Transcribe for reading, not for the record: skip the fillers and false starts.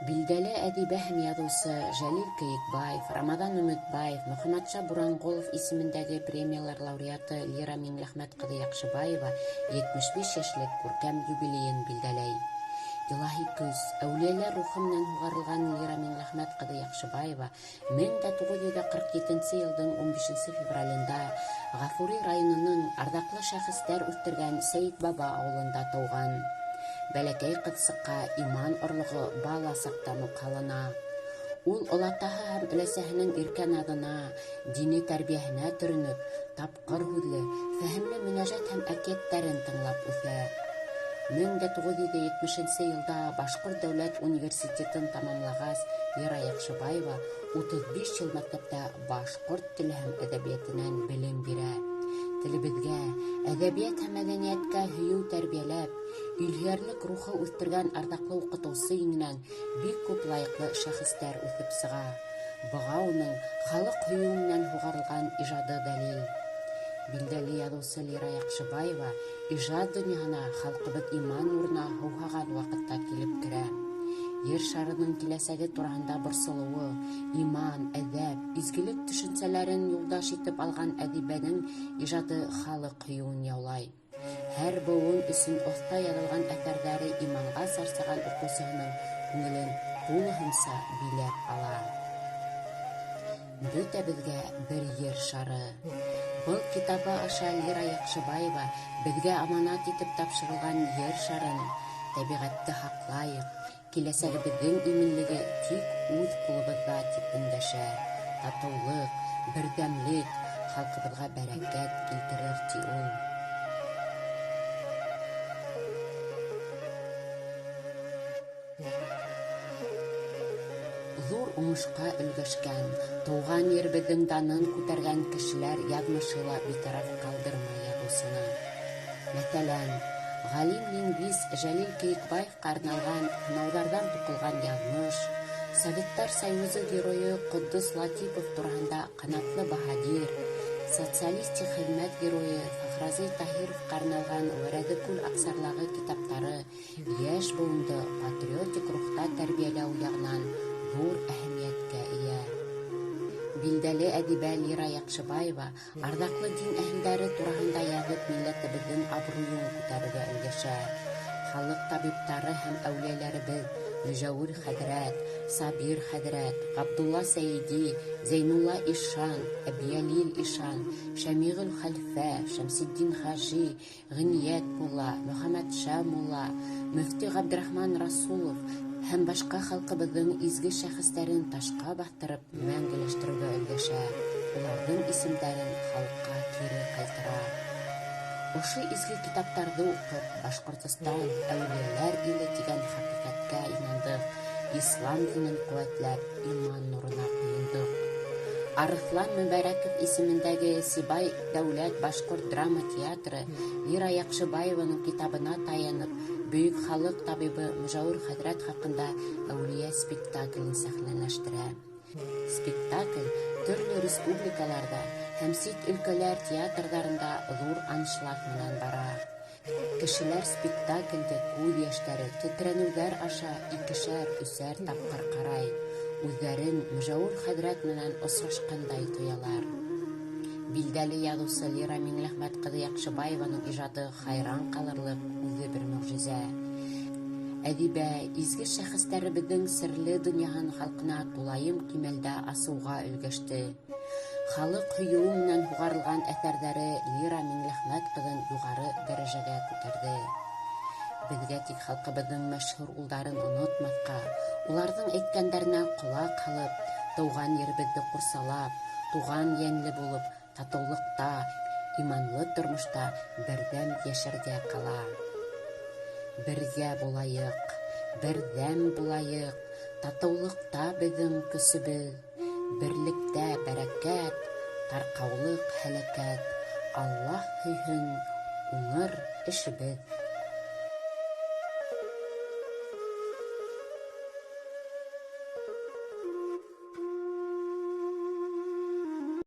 Билдәле әдибә һәм яҙыусы Жәлил Кыйыҡбаев, Рамаҙан Өмөтбаев, Мөхәммәтша Буранғолов исемендәге премиялар лауреаты Лира Миңләхмәт ҡыҙы Яҡшыбаева 75 йәшлек күркәм юбилейын билдәләй. Илаһи көс, әүлиәләр рухы менән һуғарылған Лира Миңләхмәт ҡыҙы Яҡшыбаева 1947 йылдың 15 февралендә Ғафури районының арҙаҡлы шәхестәр үҫтергән Сәйет Баба ауылында тыуған. Бәләкәй ҡыҙсыҡҡа иман орлоғо бала саҡта ҡалына. Ул олатаһы һәм өләсәһенең иркә наҙына, дини тәрбиәһенә төрөнөп, тапҡыр һүҙле, фәһемле мөнәжәт һәм әкиәттәрен тыңлап үҫә. 1970 йылда Башҡорт дәүләт университетын тамамлағас, Лира Яҡшыбаева 35 йыл мәктәптә башҡорт теле һәм әҙәбиәтенән белем бирә. Телебеҙгә, әҙәбиәт һәм мәҙәниәткә һөйөү тәрбиәләп, илһөйәрлек рухы үҫтергән арҙаҡлы уҡытыусы иңенән бик күп лайыҡлы шәхестәр үҫеп сыға. Быға уның халыҡ һөйөү менән һуғарылған ижады дәлил. Билдәле яҙыусы Лира Яҡшыбаева ижад донъяһына халҡыбыҙ иман нурына һыуһаған ваҡытта килеп керә. Ер шарының киләсәге тураһында борсолоуы, иман, әҙәп, изгелек төшөнсәләрен юлдаш итеп алған әҙибәнең ижады халыҡ һөйөүен яулай. Һәр быуын өсөн оҫта яҙылған әҫәрҙәре иманға сарсаған уҡыусыһының күңелен тулыһынса биләп ала. Бөтәбеҙгә бер ер шары. Был китабы аша Лира Яҡшыбаева беҙгә аманат итеп тапшырылған ер шарын, тәбиғәтте һаҡлайыҡ, киләсәгебеҙҙең именлеге тик үҙ ҡулыбыҙҙа тип өндәшә. Татыулыҡ, берҙәмлек халҡыбыҙға бәрәкәт килтерер, ти ул. Ҙур уңышҡа өлгәшкән, тыуған еребеҙҙең данын күтәргән кешеләр яҙмышы ла битараф ҡалдырмай яҙыусыны. Мәҫәлән, ғалим-лингвист Жәлил Кыйыҡбаевҡа арналған һынауҙарҙан туҡылған яҙмыш, Советтар Союзы геройы Ҡотдос Латипов тураһында Ҡанатлы Баһадир, социалистик хеҙмәт геройы Фахразый Таһировҡа арналған Вәрәҙекүл Аҡсарлағы китаптары йәш быуынды патриотик рухта тәрбиәләү яғынан ҙур әһәмиәткә эйә. Билдәле әҙибә Лира Яҡшыбаева арҙаҡлы дин әһелдәре тураһында яҙып милләтебеҙҙең абруйын күтәрергә өлгәшә. Халыҡ табиптары һәм әүлиәләребеҙ Мөжәүир хәҙрәт, Сабир хәҙрәт, Ғабдулла Сәйеди, Зәйнулла Ишан, Әбйәлил Ишан, Шәмиғөл хәлфә, Шәмсетдин хажи, Ғиниәт мулла, Мөхәммәтша мулла, Мөфти Ғабдрахман Расулов һәм башҡа халҡыбыҙҙың изге шәхестәрен ташҡа баҫтырып мәңгеләштереүгә өлгәшә. Уларҙың исемдәрен халыҡҡа кире ҡайтара. Ошо изге китаптарҙы уҡып, Башҡортостан әүлиәләр иле тигән хәҡиҡәткә инандыҡ, ислам динен ҡеүәтләп, иман нурына ҡойондоҡ. Арыҫлан Мөбәрәков исемендәге Сибай дәүләт башҡорт драма театры Лира Яҡшыбаеваның китабына таянып, бөйөк халыҡ табибы Мөжәүир хәҙрәт хаҡында әүлиә спектаклен сәхнәләштерә. Спектакль төрлө республикаларҙа һәм сит өлкәләр театрҙарында ҙур аншлаг менән бара. Кешеләр спектаклде күҙ йәштәре, тетрәнеүҙәр аша 2-3 тапҡыр ҡарай. Үҙҙәрен Мөжәүир хәҙрәт менән осрашҡандай тоялар. Билдәле яҙыусы Лира Миңләхмәт ҡыҙы Яҡшыбаеваның ижады хайран ҡалырлыҡ үҙе бер мөғжизә. Әҙибә изге шәхестәребеҙҙең серле донъяһын халҡына тулайым кимәлдә асыуға өлгәште. Халыҡ һөйөү менән һуғарылған әҫәрҙәре Лира Миңләхмәт ҡыҙын юғары дәрәжәгә күтәрҙе. Беҙгә тик халҡыбыҙҙың мәшһүр улдарын онотмаҫҡа, уларҙың әйткәндәренә ҡолаҡ һалып, тыуған еребеҙҙе ҡурсалап, туған йәнле булып, татыулыҡта, иманлы тормошта берҙәм йәшәргә ҡала. Бергә булайыҡ, берҙәм булайыҡ, татыулыҡта беҙҙең көсөбөҙ, берлектә бәрәкәт, тарҡаулыҡ һәләкәт, Аллаһ һөйһөн, уңыр эшебеҙ.